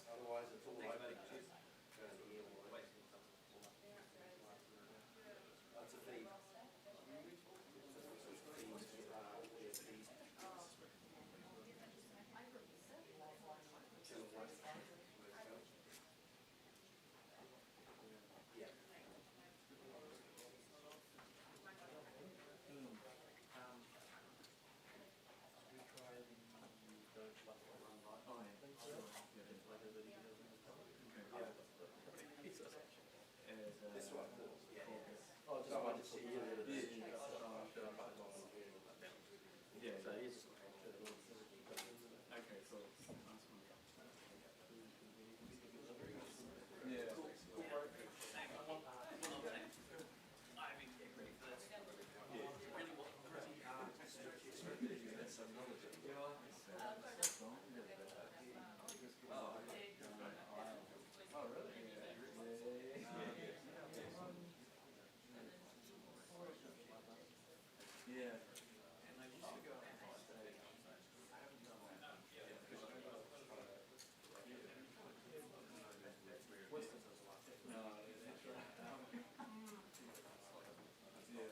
Otherwise, it's all like that's a feed. Yeah. This one. Yeah. Oh, just one to see you. Yeah, so it's okay, cool. Yeah. Oh, really? Yeah. And I used to go on stage. I haven't done that. No, that's right. Yeah.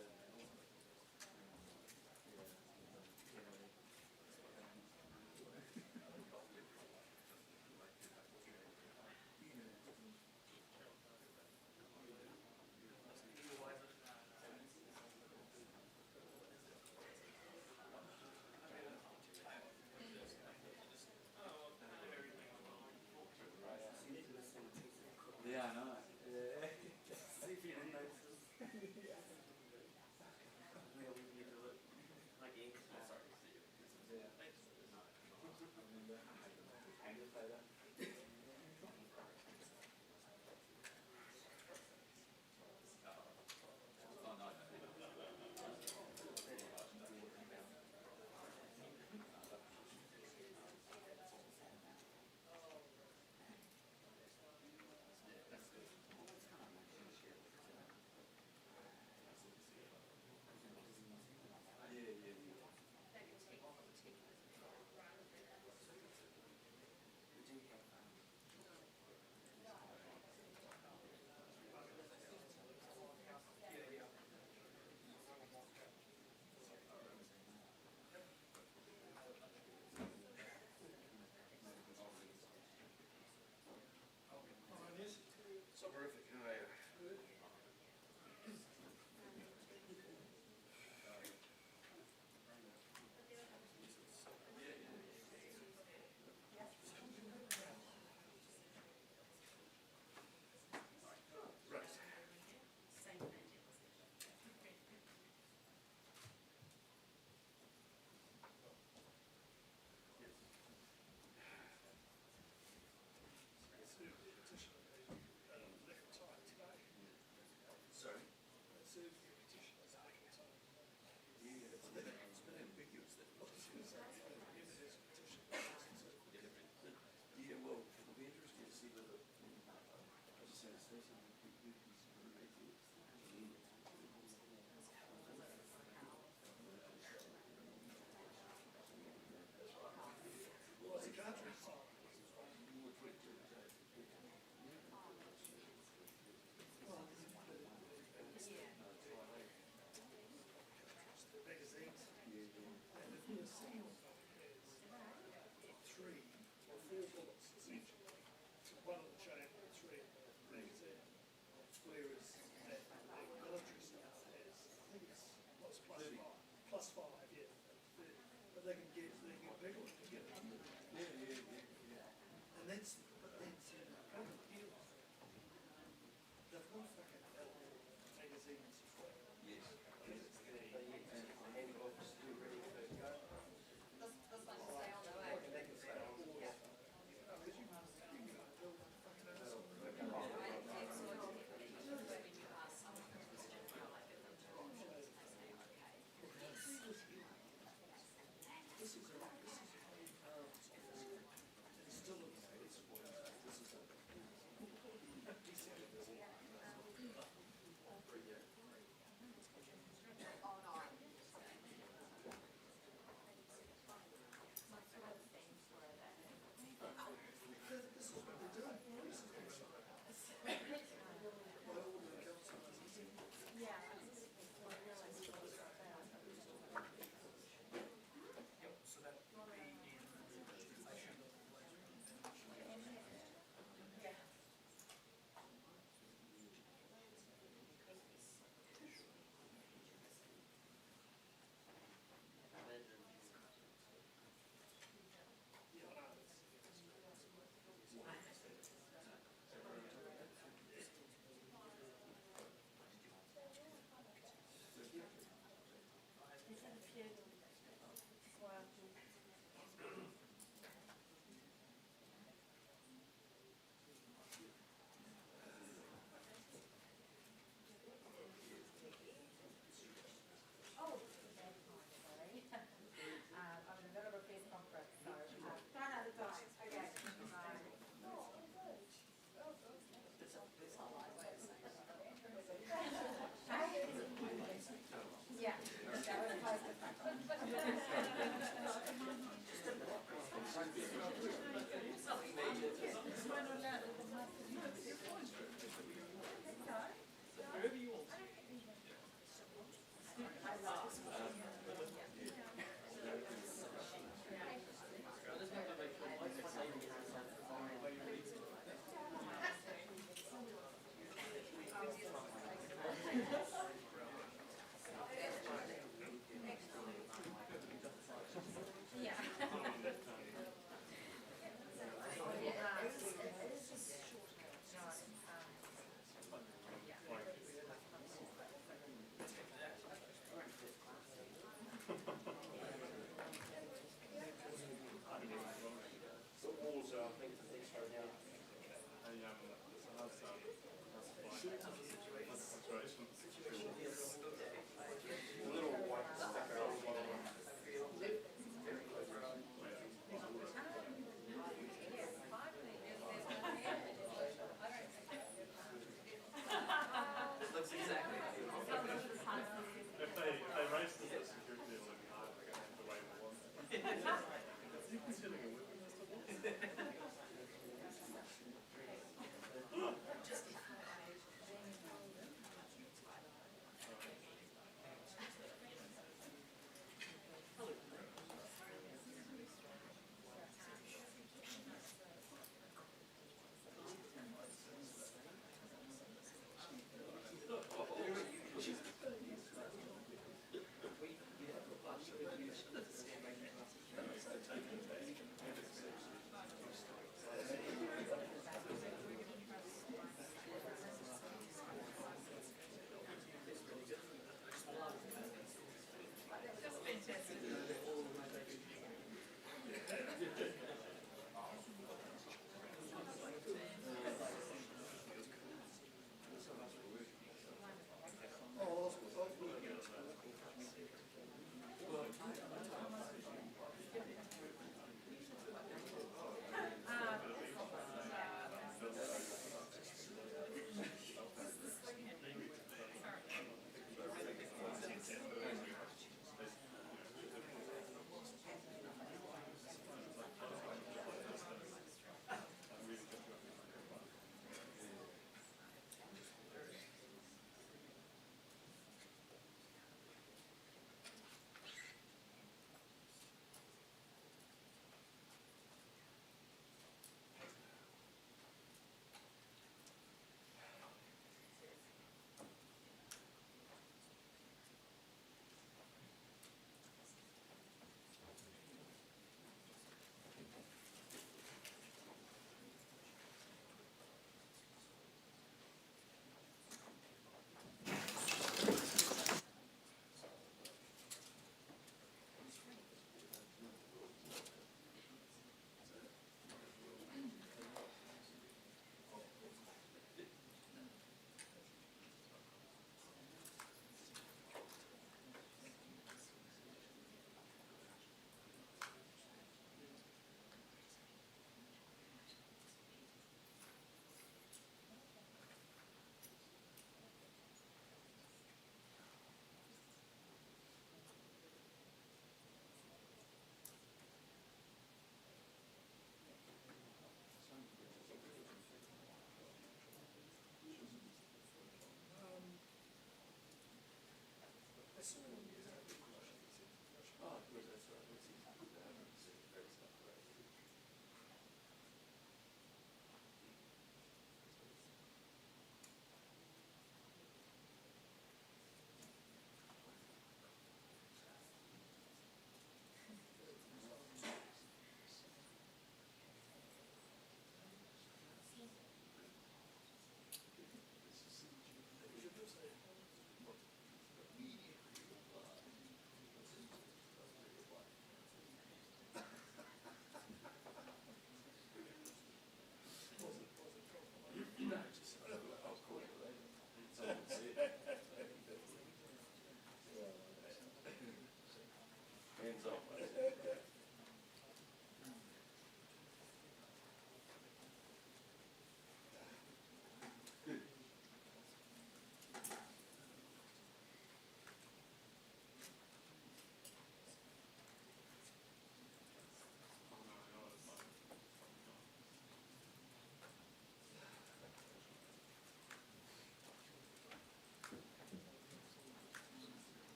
Yeah, I know. Yeah. See if you didn't notice. Hang the photo. Soporific, how are you? Right. Sorry? It's been ambiguous that yeah, well, it'll be interesting to see whether, as I said, it's something we consider well, it's a country song. Magazines. And the single is 3 or 4 bullets essentially to one of the chain or 3 magazine. Whereas the military stuff has, I think it's what's plus 5, yeah. But they can get bigger ones, they get 100. And that's they've got fucking magazines. Yes. I'm in the middle of a press conference, so try not to talk. Okay. Yeah, that was close to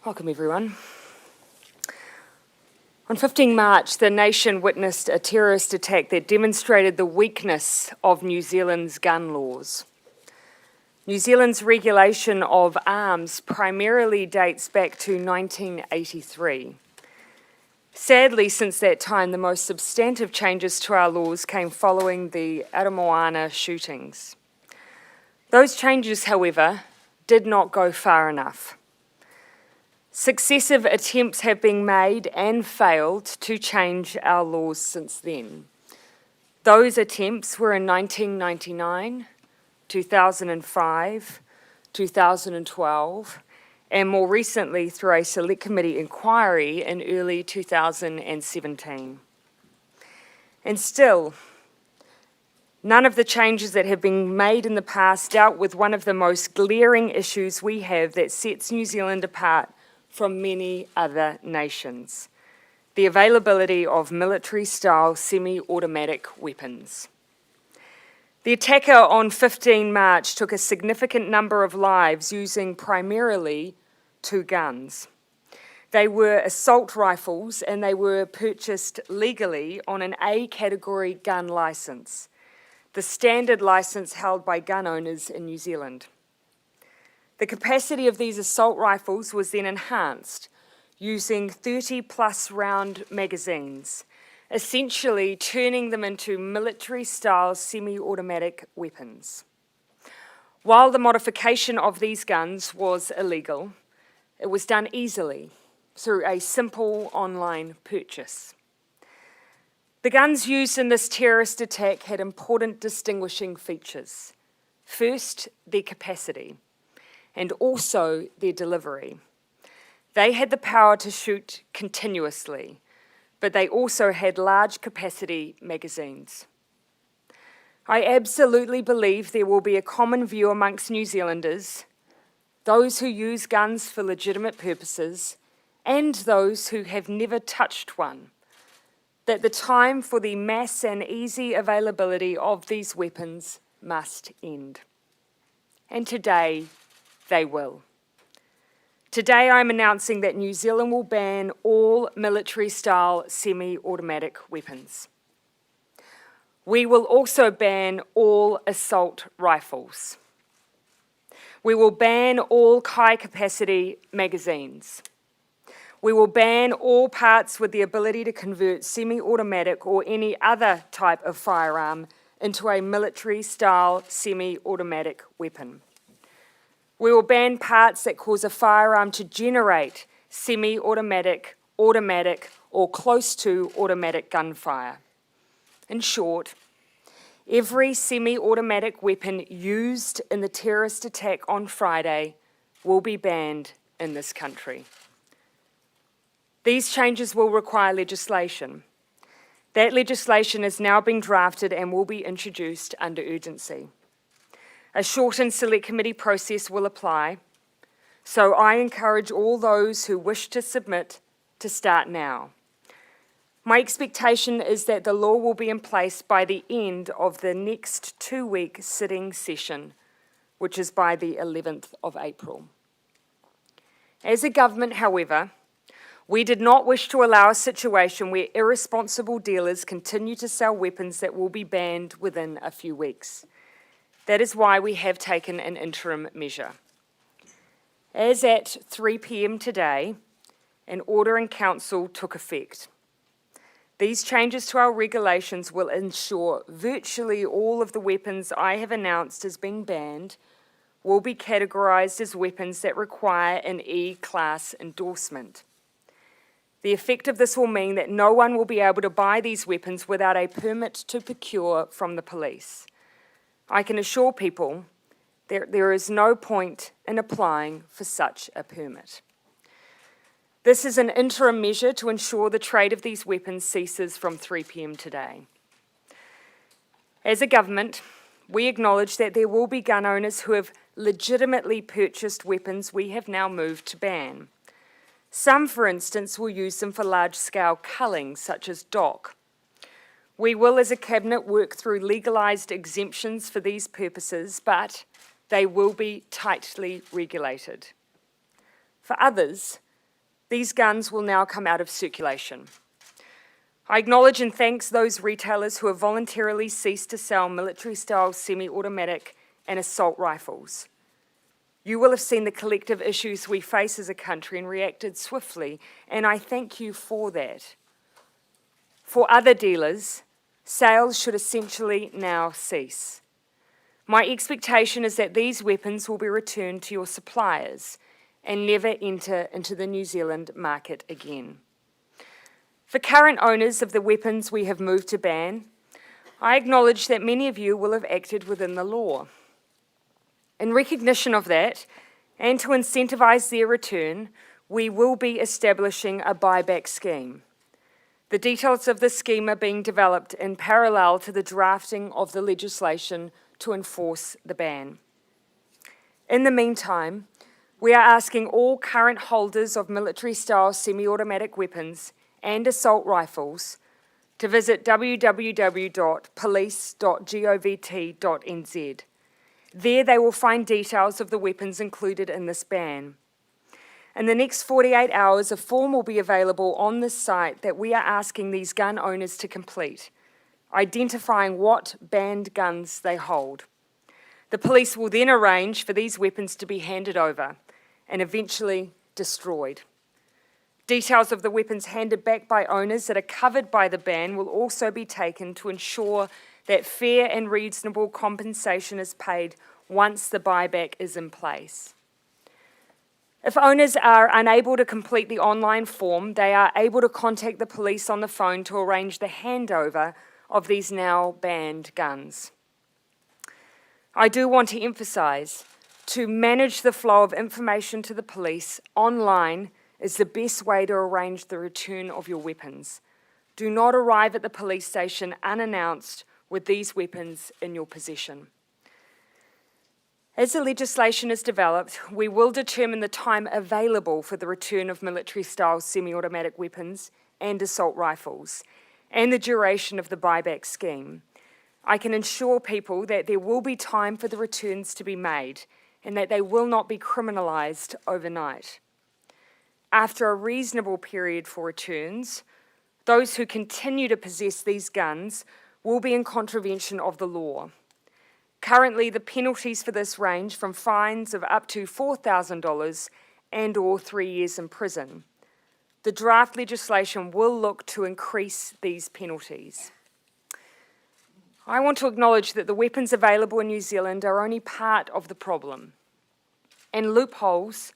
Welcome, everyone. On 15 March, the nation witnessed a terrorist attack that demonstrated the weakness of New Zealand's gun laws. New Zealand's regulation of arms primarily dates back to 1983. Sadly, since that time, the most substantive changes to our laws came following the Aramoana shootings. Those changes, however, did not go far enough. Successive attempts have been made and failed to change our laws since then. Those attempts were in 1999, 2005, 2012, and more recently through a select committee inquiry in early 2017. And still, none of the changes that have been made in the past dealt with one of the most glaring issues we have that sets New Zealand apart from many other nations: the availability of military-style semi-automatic weapons. The attacker on 15 March took a significant number of lives using primarily 2 guns. They were assault rifles and they were purchased legally on an A category gun licence, the standard licence held by gun owners in New Zealand. The capacity of these assault rifles was then enhanced using 30-plus round magazines, essentially turning them into military-style semi-automatic weapons. While the modification of these guns was illegal, it was done easily through a simple online purchase. The guns used in this terrorist attack had important distinguishing features. First, their capacity, and also their delivery. They had the power to shoot continuously, but they also had large capacity magazines. I absolutely believe there will be a common view amongst New Zealanders, those who use guns for legitimate purposes, and those who have never touched one, that the time for the mass and easy availability of these weapons must end. And today, they will. Today, I'm announcing that New Zealand will ban all military-style semi-automatic weapons. We will also ban all assault rifles. We will ban all high-capacity magazines. We will ban all parts with the ability to convert semi-automatic or any other type of firearm into a military-style semi-automatic weapon. We will ban parts that cause a firearm to generate semi-automatic, automatic, or close to automatic gunfire. In short, every semi-automatic weapon used in the terrorist attack on Friday will be banned in this country. These changes will require legislation. That legislation is now being drafted and will be introduced under urgency. A shortened select committee process will apply, so I encourage all those who wish to submit to start now. My expectation is that the law will be in place by the end of the next 2-week sitting session, which is by the 11th of April. As a government, however, we did not wish to allow a situation where irresponsible dealers continue to sell weapons that will be banned within a few weeks. That is why we have taken an interim measure. As at 3 p.m. today, an order in council took effect. These changes to our regulations will ensure virtually all of the weapons I have announced as being banned will be categorised as weapons that require an E-class endorsement. The effect of this will mean that no one will be able to buy these weapons without a permit to procure from the police. I can assure people that there is no point in applying for such a permit. This is an interim measure to ensure the trade of these weapons ceases from 3 p.m. today. As a government, we acknowledge that there will be gun owners who have legitimately purchased weapons we have now moved to ban. Some, for instance, will use them for large-scale culling, such as DOC. We will, as a cabinet, work through legalised exemptions for these purposes, but they will be tightly regulated. For others, these guns will now come out of circulation. I acknowledge and thank those retailers who have voluntarily ceased to sell military-style semi-automatic and assault rifles. You will have seen the collective issues we face as a country and reacted swiftly, and I thank you for that. For other dealers, sales should essentially now cease. My expectation is that these weapons will be returned to your suppliers and never enter into the New Zealand market again. For current owners of the weapons we have moved to ban, I acknowledge that many of you will have acted within the law. In recognition of that, and to incentivise their return, we will be establishing a buyback scheme. The details of this scheme are being developed in parallel to the drafting of the legislation to enforce the ban. In the meantime, we are asking all current holders of military-style semi-automatic weapons and assault rifles to visit www.police.govt.nz. There they will find details of the weapons included in this ban. In the next 48 hours, a form will be available on this site that we are asking these gun owners to complete, identifying what banned guns they hold. The police will then arrange for these weapons to be handed over and eventually destroyed. Details of the weapons handed back by owners that are covered by the ban will also be taken to ensure that fair and reasonable compensation is paid once the buyback is in place. If owners are unable to complete the online form, they are able to contact the police on the phone to arrange the handover of these now banned guns. I do want to emphasise, to manage the flow of information to the police online is the best way to arrange the return of your weapons. Do not arrive at the police station unannounced with these weapons in your possession. As the legislation is developed, we will determine the time available for the return of military-style semi-automatic weapons and assault rifles, and the duration of the buyback scheme. I can assure people that there will be time for the returns to be made, and that they will not be criminalised overnight. After a reasonable period for returns, those who continue to possess these guns will be in contravention of the law. Currently, the penalties for this range from fines of up to $4,000 and/or 3 years in prison. The draft legislation will look to increase these penalties. I want to acknowledge that the weapons available in New Zealand are only part of the problem, and loopholes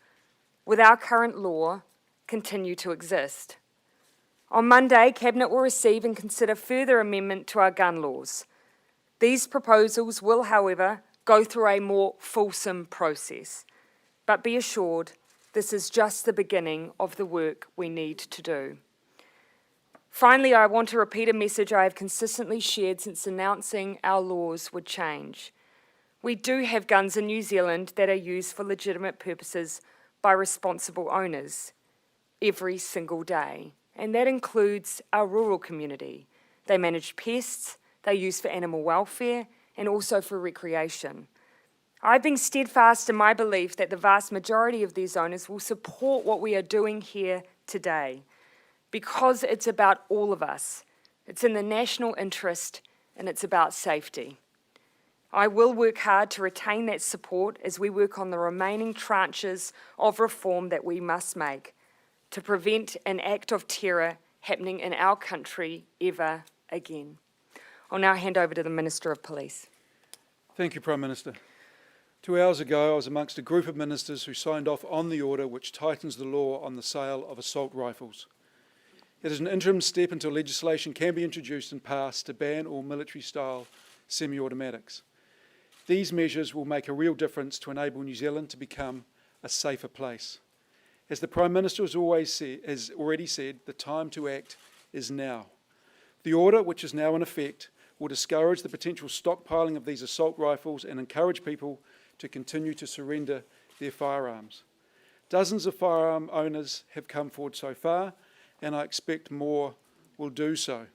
with our current law continue to exist. On Monday, Cabinet will receive and consider further amendment to our gun laws. These proposals will, however, go through a more fulsome process. But be assured, this is just the beginning of the work we need to do. Finally, I want to repeat a message I have consistently shared since announcing our laws would change. We do have guns in New Zealand that are used for legitimate purposes by responsible owners every single day. And that includes our rural community. They manage pests, they're used for animal welfare, and also for recreation. I've been steadfast in my belief that the vast majority of these owners will support what we are doing here today, because it's about all of us. It's in the national interest, and it's about safety. I will work hard to retain that support as we work on the remaining tranches of reform that we must make to prevent an act of terror happening in our country ever again. I'll now hand over to the Minister of Police. Thank you, Prime Minister. 2 hours ago, I was amongst a group of ministers who signed off on the order which tightens the law on the sale of assault rifles. It is an interim step until legislation can be introduced and passed to ban all military-style semi-automatics. These measures will make a real difference to enable New Zealand to become a safer place. As the Prime Minister has already said, the time to act is now. The order, which is now in effect, will discourage the potential stockpiling of these assault rifles and encourage people to continue to surrender their firearms. Dozens of firearm owners have come forward so far, and I expect more will do so.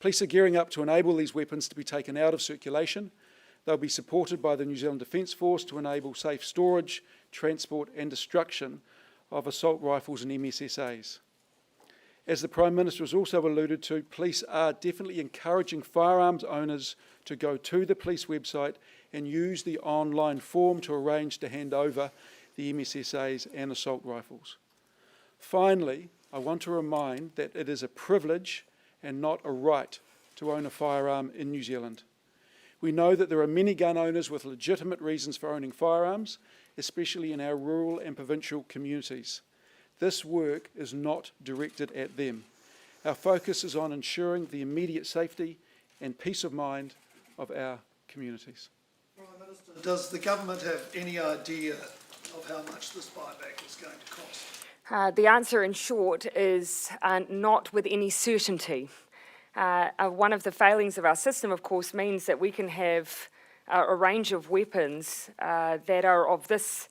Police are gearing up to enable these weapons to be taken out of circulation. They'll be supported by the New Zealand Defence Force to enable safe storage, transport and destruction of assault rifles and MSSAs. As the Prime Minister has also alluded to, police are definitely encouraging firearms owners to go to the police website and use the online form to arrange to hand over the MSSAs and assault rifles. Finally, I want to remind that it is a privilege and not a right to own a firearm in New Zealand. We know that there are many gun owners with legitimate reasons for owning firearms, especially in our rural and provincial communities. This work is not directed at them. Our focus is on ensuring the immediate safety and peace of mind of our communities. Prime Minister, does the government have any idea of how much this buyback is going to cost? The answer in short is not with any certainty. One of the failings of our system, of course, means that we can have a range of weapons that are of this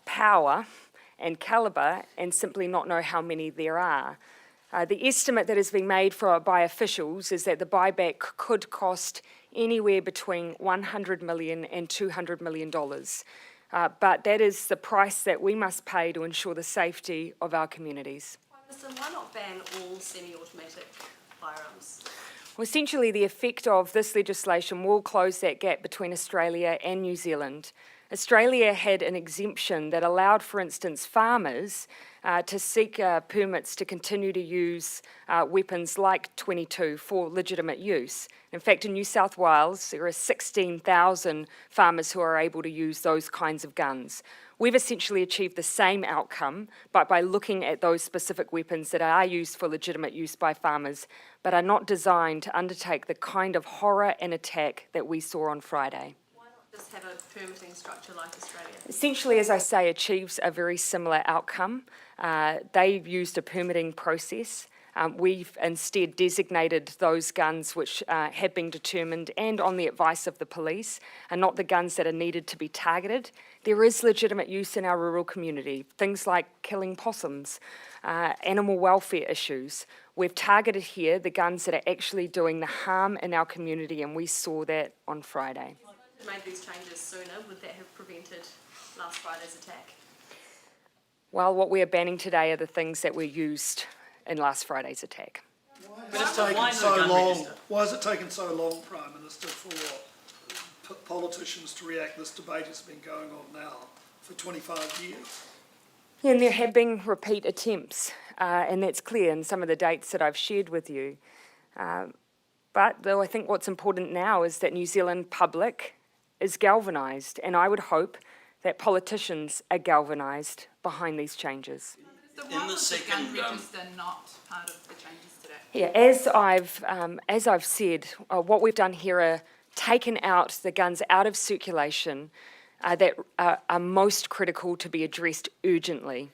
power and calibre and simply not know how many there are. The estimate that has been made by officials is that the buyback could cost anywhere between $100 million and $200 million. But that is the price that we must pay to ensure the safety of our communities. Prime Minister, why not ban all semi-automatic firearms? Well, essentially, the effect of this legislation will close that gap between Australia and New Zealand. Australia had an exemption that allowed, for instance, farmers to seek permits to continue to use weapons like .22 for legitimate use. In fact, in New South Wales, there are 16,000 farmers who are able to use those kinds of guns. We've essentially achieved the same outcome, but by looking at those specific weapons that are used for legitimate use by farmers, but are not designed to undertake the kind of horror and attack that we saw on Friday. Just have a permitting structure like Australia? Essentially, as I say, achieves a very similar outcome. They've used a permitting process. We've instead designated those guns which have been determined and on the advice of the police are not the guns that are needed to be targeted. There is legitimate use in our rural community, things like killing possums, animal welfare issues. We've targeted here the guns that are actually doing the harm in our community, and we saw that on Friday. If you made these changes sooner, would that have prevented last Friday's attack? Well, what we are banning today are the things that were used in last Friday's attack. Why has it taken so long, Prime Minister, for politicians to react? This debate has been going on now for 25 years. Yeah, and there have been repeat attempts, and that's clear in some of the dates that I've shared with you. But though I think what's important now is that New Zealand public is galvanised, and I would hope that politicians are galvanised behind these changes. So why was the gun register not part of the changes today? Yeah, as I've said, what we've done here are taken out the guns out of circulation that are most critical to be addressed urgently.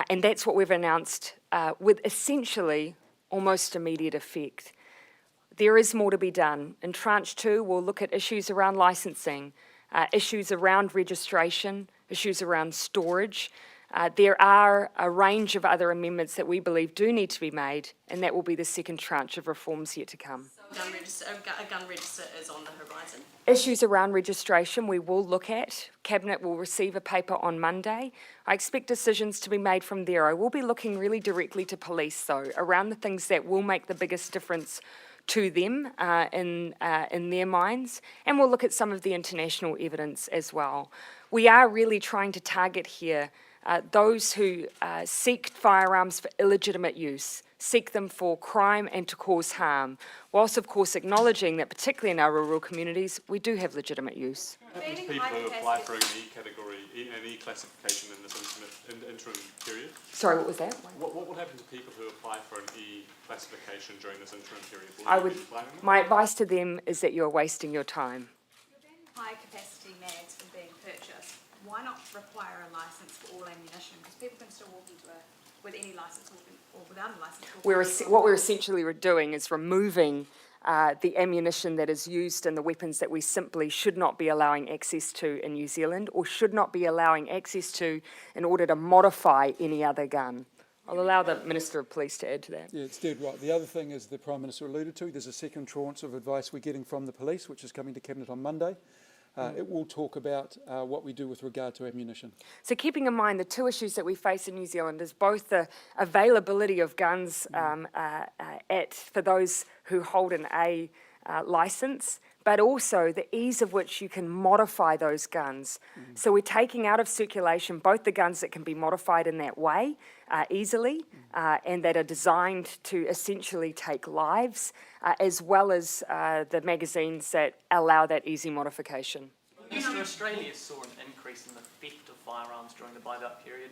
And that's what we've announced with essentially almost immediate effect. There is more to be done. In Tranche 2, we'll look at issues around licensing, issues around registration, issues around storage. There are a range of other amendments that we believe do need to be made, and that will be the second tranche of reforms yet to come. So a gun register is on the horizon? Issues around registration we will look at. Cabinet will receive a paper on Monday. I expect decisions to be made from there. I will be looking really directly to police, though, around the things that will make the biggest difference to them in their minds, and we'll look at some of the international evidence as well. We are really trying to target here those who seek firearms for illegitimate use, seek them for crime and to cause harm, whilst of course acknowledging that particularly in our rural communities, we do have legitimate use. People who apply for an E category, an E classification in this interim period? Sorry, what was that? What will happen to people who apply for an E classification during this interim period? My advice to them is that you're wasting your time. High capacity mags from being purchased. Why not require a licence for all ammunition? Because people can still walk into it with any licence or without a licence. What we're essentially doing is removing the ammunition that is used in the weapons that we simply should not be allowing access to in New Zealand, or should not be allowing access to in order to modify any other gun. I'll allow the Minister of Police to add to that. Yeah, it's dead right. The other thing is the Prime Minister alluded to, there's a second tranche of advice we're getting from the police, which is coming to Cabinet on Monday. It will talk about what we do with regard to ammunition. So keeping in mind the two issues that we face in New Zealand is both the availability of guns for those who hold an A licence, but also the ease of which you can modify those guns. So we're taking out of circulation both the guns that can be modified in that way easily and that are designed to essentially take lives, as well as the magazines that allow that easy modification. Australia saw an increase in the theft of firearms during the buyback period.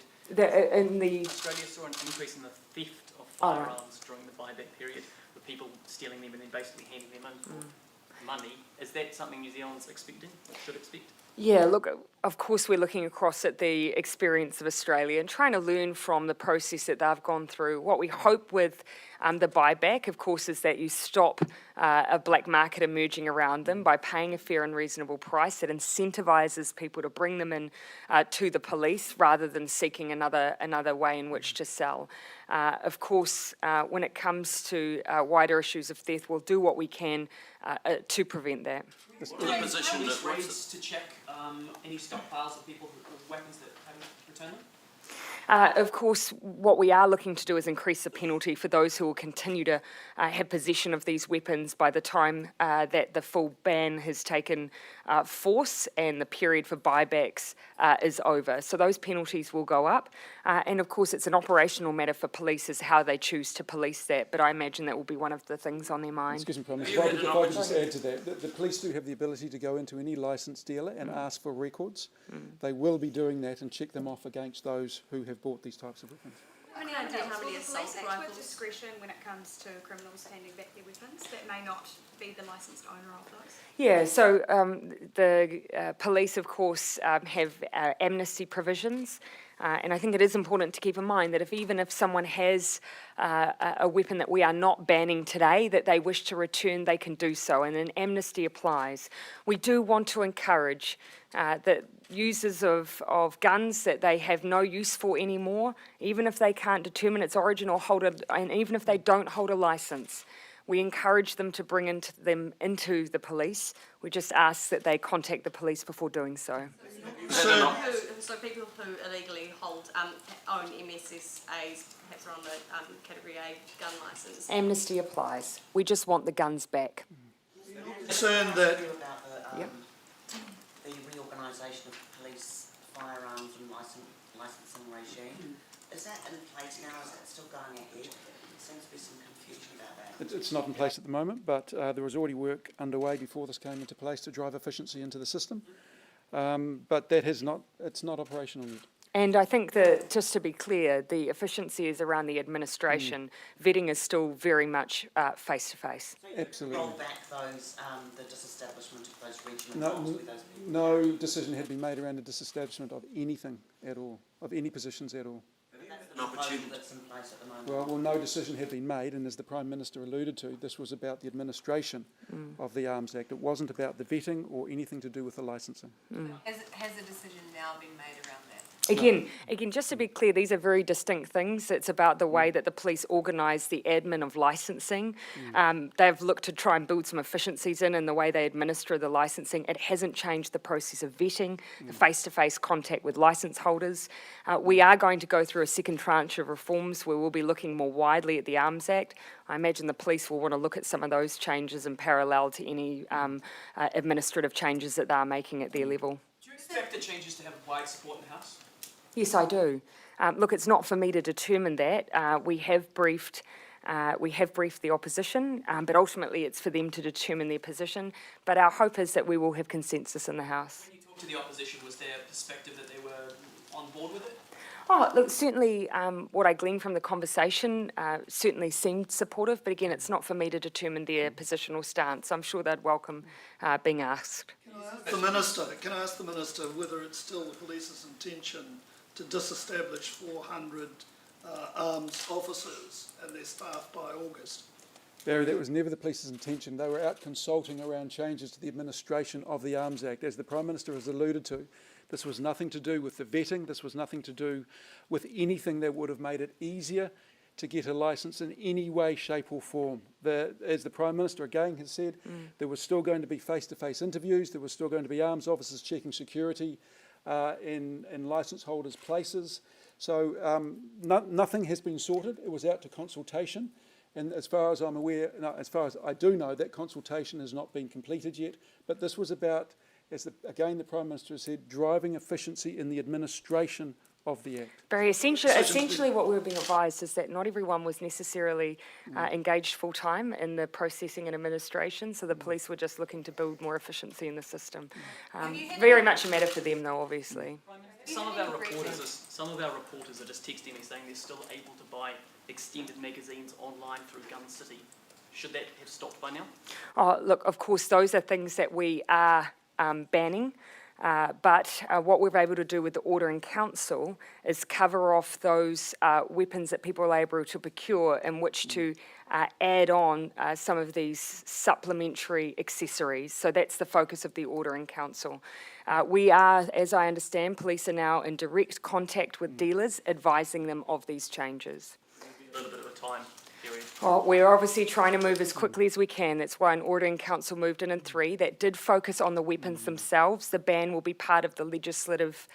Australia saw an increase in the theft of firearms during the buyback period, with people stealing them and then basically handing them in for money. Is that something New Zealand's expecting, or should expect? Yeah, look, of course we're looking across at the experience of Australia and trying to learn from the process that they've gone through. What we hope with the buyback, of course, is that you stop a black market emerging around them by paying a fair and reasonable price that incentivises people to bring them in to the police rather than seeking another way in which to sell. Of course, when it comes to wider issues of theft, we'll do what we can to prevent that. Position that ways to check any stockpiles of people with weapons that haven't returned them? Of course, what we are looking to do is increase the penalty for those who will continue to have possession of these weapons by the time that the full ban has taken force and the period for buybacks is over. So those penalties will go up. And of course, it's an operational matter for police as how they choose to police that. But I imagine that will be one of the things on their mind. Excuse me, Prime Minister, if I could just add to that. The police do have the ability to go into any licensed dealer and ask for records. They will be doing that and check them off against those who have bought these types of weapons. Any idea how many assault rifles? Discretion when it comes to criminals handing back their weapons that may not be the licensed owner of those? Yeah, so the police, of course, have amnesty provisions. And I think it is important to keep in mind that even if someone has a weapon that we are not banning today, that they wish to return, they can do so, and an amnesty applies. We do want to encourage that users of guns that they have no use for anymore, even if they can't determine its origin or and even if they don't hold a licence, we encourage them to bring them into the police. We just ask that they contact the police before doing so. So people who illegally own MSSAs, perhaps are on the Category A gun licence. Amnesty applies. We just want the guns back. Concerned that the reorganisation of police firearms and licensing regime, is that in place now? Is that still going ahead? There seems to be some confusion about that. It's not in place at the moment, but there was already work underway before this came into place to drive efficiency into the system. But it's not operational yet. And I think that, just to be clear, the efficiency is around the administration. Vetting is still very much face-to-face. Absolutely. Roll back those, the disestablishment of those regional roles with those people? No decision had been made around the disestablishment of anything at all, of any positions at all. That's the proposal that's in place at the moment. Well, no decision had been made, and as the Prime Minister alluded to, this was about the administration of the Arms Act. It wasn't about the vetting or anything to do with the licensing. Has a decision now been made around that? Again, just to be clear, these are very distinct things. It's about the way that the police organise the admin of licensing. They've looked to try and build some efficiencies in the way they administer the licensing. It hasn't changed the process of vetting, the face-to-face contact with licence holders. We are going to go through a second tranche of reforms where we'll be looking more widely at the Arms Act. I imagine the police will want to look at some of those changes in parallel to any administrative changes that they're making at their level. Do you expect the changes to have wide support in the House? Yes, I do. Look, it's not for me to determine that. We have briefed the opposition, but ultimately it's for them to determine their position. But our hope is that we will have consensus in the House. When you talked to the opposition, was there a perspective that they were on board with it? Oh, look, certainly what I gleaned from the conversation certainly seemed supportive, but again, it's not for me to determine their position or stance. I'm sure they'd welcome being asked. Can I ask the Minister whether it's still the police's intention to disestablish 400 arms officers and their staff by August? Barry, that was never the police's intention. They were out consulting around changes to the administration of the Arms Act. As the Prime Minister has alluded to, this was nothing to do with the vetting. This was nothing to do with anything that would have made it easier to get a licence in any way, shape or form. As the Prime Minister again has said, there was still going to be face-to-face interviews, there was still going to be arms officers checking security in licence holders' places. So nothing has been sorted. It was out to consultation. And as far as I'm aware, no, as far as I do know, that consultation has not been completed yet. But this was about, again the Prime Minister has said, driving efficiency in the administration of the Act. Barry, essentially what we were being advised is that not everyone was necessarily engaged full-time in the processing and administration, so the police were just looking to build more efficiency in the system. Very much a matter for them though, obviously. Some of our reporters are just texting me saying they're still able to buy extended magazines online through Gun City. Should that have stopped by now? Oh, look, of course, those are things that we are banning. But what we're able to do with the Order in Council is cover off those weapons that people are able to procure in which to add on some of these supplementary accessories. So that's the focus of the Order in Council. We are, as I understand, police are now in direct contact with dealers, advising them of these changes. A little bit of a time period. Well, we're obviously trying to move as quickly as we can. That's why an Order in Council moved in 3 that did focus on the weapons themselves. The ban will be part of the legislative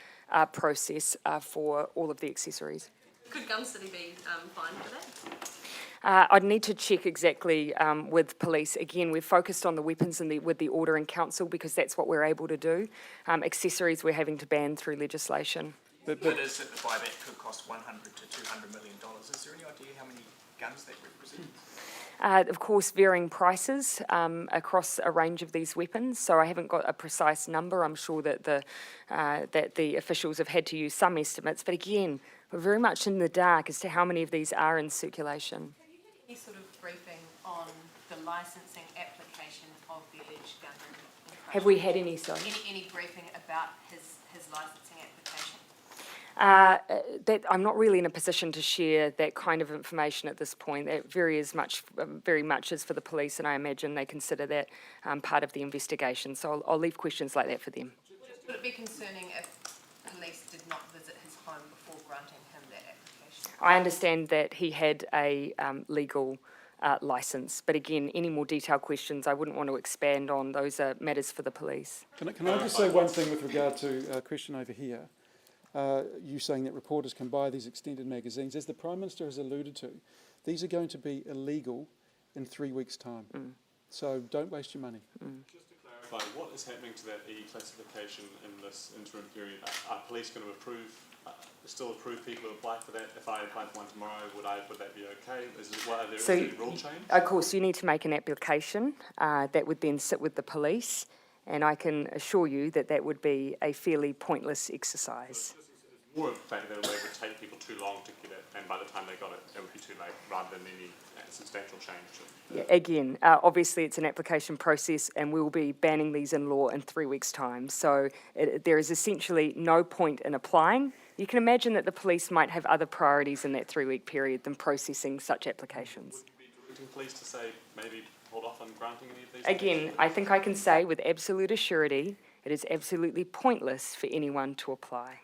process for all of the accessories. Could Gun City be fined for that? I'd need to check exactly with police. Again, we've focused on the weapons with the Order in Council because that's what we're able to do. Accessories we're having to ban through legislation. But is that the buyback could cost $100 to $200 million? Is there any idea how many guns that represents? Of course, varying prices across a range of these weapons. So I haven't got a precise number. I'm sure that the officials have had to use some estimates. But again, we're very much in the dark as to how many of these are in circulation. Have you had any sort of briefing on the licensing application of the alleged gunman? Have we had any, sorry? Any briefing about his licensing application? That I'm not really in a position to share that kind of information at this point. That very much is for the police, and I imagine they consider that part of the investigation. So I'll leave questions like that for them. Would it be concerning if police did not visit his home before granting him that application? I understand that he had a legal licence, but again, any more detailed questions, I wouldn't want to expand on. Those are matters for the police. Can I just say one thing with regard to a question over here? You saying that reporters can buy these extended magazines. As the Prime Minister has alluded to, these are going to be illegal in 3 weeks' time. So don't waste your money. Just to clarify, what is happening to that E-classification in this interim period? Are police going to still approve people who apply for that? If I apply for one tomorrow, would that be okay? Is there any rule change? Of course, you need to make an application that would then sit with the police, and I can assure you that that would be a fairly pointless exercise. More of the fact that it would take people too long to get it, and by the time they got it, it would be too late, rather than any substantial change. Yeah, again, obviously it's an application process, and we will be banning these in law in 3 weeks' time. So there is essentially no point in applying. You can imagine that the police might have other priorities in that 3-week period than processing such applications. Would you be directing police to say maybe hold off on granting any of these? Again, I think I can say with absolute assurity, it is absolutely pointless for anyone to apply.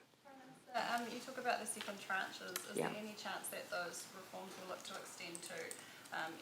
You talk about the second tranches. Is Yeah. there any chance that those reforms will look to extend to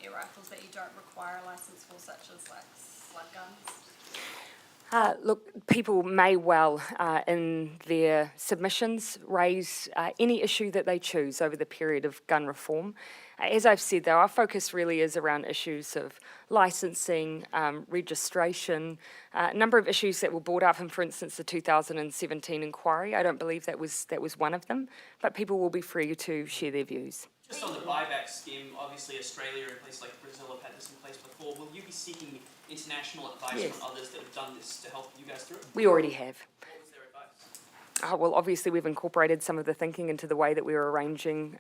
air rifles that you don't require a licence for, such as like slug guns? Look, people may well, in their submissions, raise any issue that they choose over the period of gun reform. As I've said, though, our focus really is around issues of licensing, registration, a number of issues that were brought up in, for instance, the 2017 inquiry. I don't believe that was one of them, but people will be free to share their views. Just on the buyback scheme, obviously Australia and places like Brazil have had this in place before. Will you be seeking international advice Yes. from others that have done this to help you guys through it? We already have. What was their advice? Well, obviously we've incorporated some of the thinking into the way that we were arranging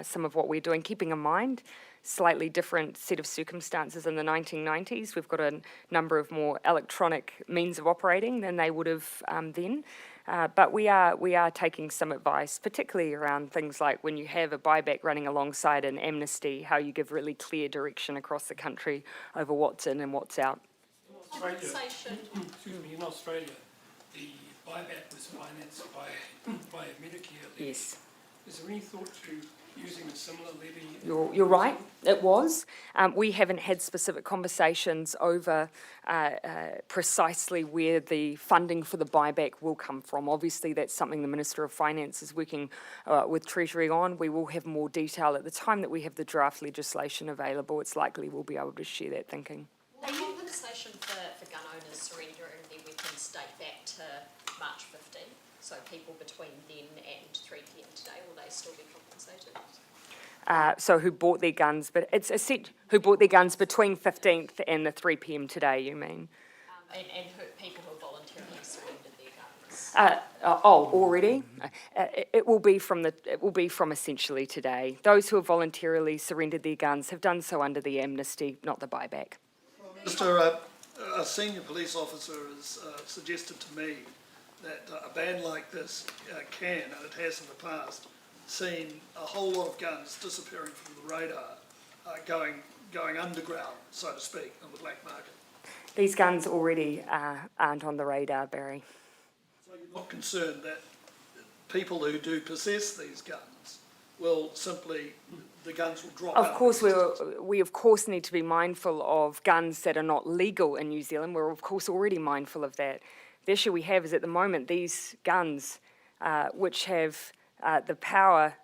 some of what we're doing, keeping in mind slightly different set of circumstances in the 1990s. We've got a number of more electronic means of operating than they would have then. But we are taking some advice, particularly around things like when you have a buyback running alongside an amnesty, how you give really clear direction across the country over what's in and what's out. In Australia, the buyback was financed by Medicare. Yes. Is there any thought to using a similar levy? You're right, it was. We haven't had specific conversations over precisely where the funding for the buyback will come from. Obviously, that's something the Minister of Finance is working with Treasury on. We will have more detail at the time that we have the draft legislation available. It's likely we'll be able to share that thinking. Will compensation for gun owners surrendering their weapons date back to March 15? So people between then and 3 p.m. today, will they still be compensated? So who bought their guns, but it's a set who bought their guns between 15th and the 3 p.m. today, you mean? And people who voluntarily surrendered their guns? Already? It will be from essentially today. Those who have voluntarily surrendered their guns have done so under the amnesty, not the buyback. Mr. A senior police officer has suggested to me that a ban like this can, and it has in the past, seen a whole lot of guns disappearing from the radar, going underground, so to speak, on the black market. These guns already aren't on the radar, Barry. So you're not concerned that people who do possess these guns will simply, the guns will drop out? Of course, we of course need to be mindful of guns that are not legal in New Zealand. We're of course already mindful of that. The issue we have is at the moment these guns, which have the power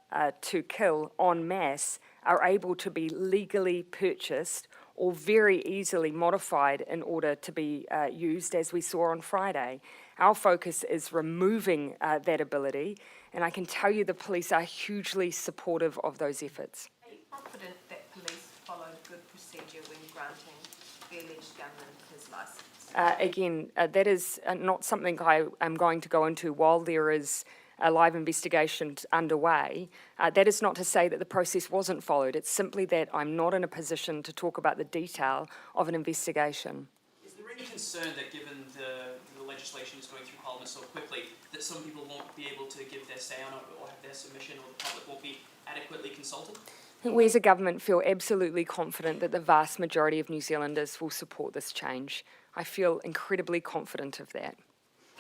to kill en masse, are able to be legally purchased or very easily modified in order to be used, as we saw on Friday. Our focus is removing that ability, and I can tell you the police are hugely supportive of those efforts. Are you confident that police followed good procedure when granting the alleged gunman his licence? Again, that is not something I am going to go into while there is a live investigation underway. That is not to say that the process wasn't followed. It's simply that I'm not in a position to talk about the detail of an investigation. Is there any concern that given the legislation is going through Parliament so quickly, that some people won't be able to give their say on it or have their submission, or the public won't be adequately consulted? I think we as a government feel absolutely confident that the vast majority of New Zealanders will support this change. I feel incredibly confident of that.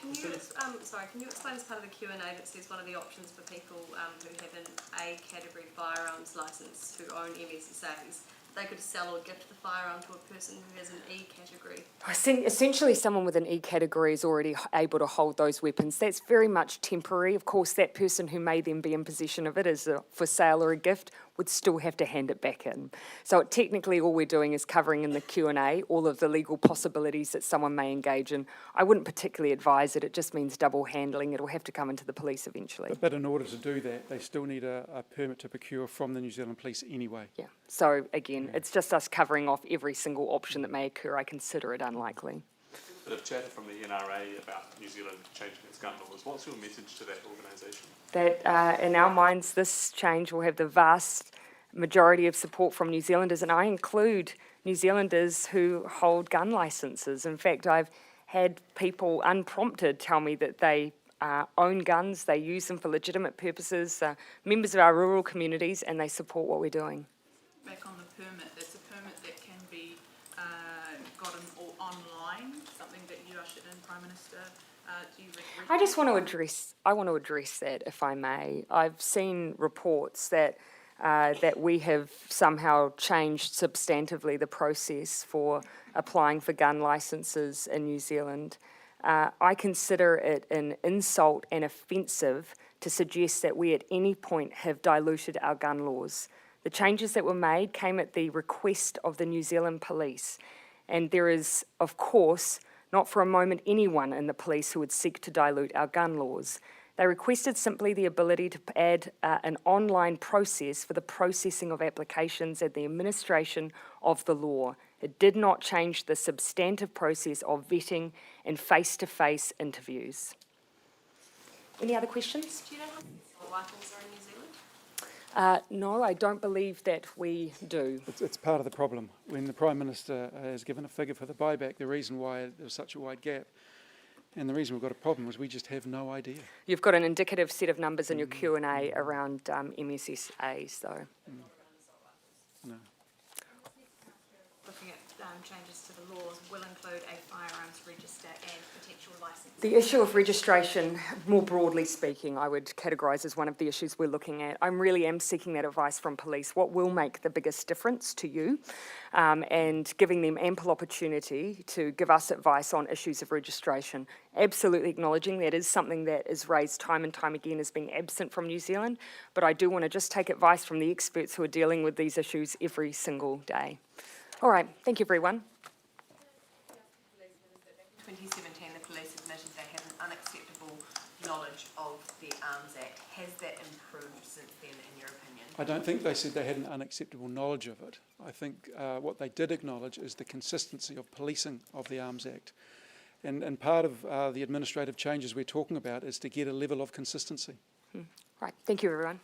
Can you, can you explain as part of the Q&A that says one of the options for people who have an A category firearms licence who own MSSAs, they could sell or gift the firearm to a person who has an E category? I think essentially someone with an E category is already able to hold those weapons. That's very much temporary. Of course, that person who may then be in possession of it as for sale or a gift would still have to hand it back in. So technically all we're doing is covering in the Q&A all of the legal possibilities that someone may engage in. I wouldn't particularly advise it. It just means double handling. It'll have to come into the police eventually. But in order to do that, they still need a permit to procure from the New Zealand Police anyway. Yeah, so again, it's just us covering off every single option that may occur. I consider it unlikely. A bit of chatter from the NRA about New Zealand changing its gun laws. What's your message to that organisation? That in our minds, this change will have the vast majority of support from New Zealanders, and I include New Zealanders who hold gun licences. In fact, I've had people unprompted tell me that they own guns, they use them for legitimate purposes, members of our rural communities, and they support what we're doing. Back on the permit, it's a permit that can be gotten online, something that you ushered in, Prime Minister. Do you I just want to address that, if I may. I've seen reports that that we have somehow changed substantively the process for applying for gun licences in New Zealand. I consider it an insult and offensive to suggest that we at any point have diluted our gun laws. The changes that were made came at the request of the New Zealand Police, and there is, of course, not for a moment anyone in the police who would seek to dilute our gun laws. They requested simply the ability to add an online process for the processing of applications and the administration of the law. It did not change the substantive process of vetting and face-to-face interviews. Any other questions? Do you know how many assault rifles are in New Zealand? No, I don't believe that we do. It's part of the problem. When the Prime Minister has given a figure for the buyback, the reason why there's such a wide gap, and the reason we've got a problem is we just have no idea. You've got an indicative set of numbers in your Q&A around MSSAs, though. No. Looking at changes to the laws will include a firearms register and potential licensing. The issue of registration, more broadly speaking, I would categorise as one of the issues we're looking at. I really am seeking that advice from police. What will make the biggest difference to you? And giving them ample opportunity to give us advice on issues of registration. Absolutely acknowledging that is something that is raised time and time again as being absent from New Zealand, but I do want to just take advice from the experts who are dealing with these issues every single day. All right, thank you everyone. 2017, the police admitted they had an unacceptable knowledge of the Arms Act. Has that improved since then, in your opinion? I don't think they said they had an unacceptable knowledge of it. I think what they did acknowledge is the consistency of policing of the Arms Act. And part of the administrative changes we're talking about is to get a level of consistency. Right, thank you everyone.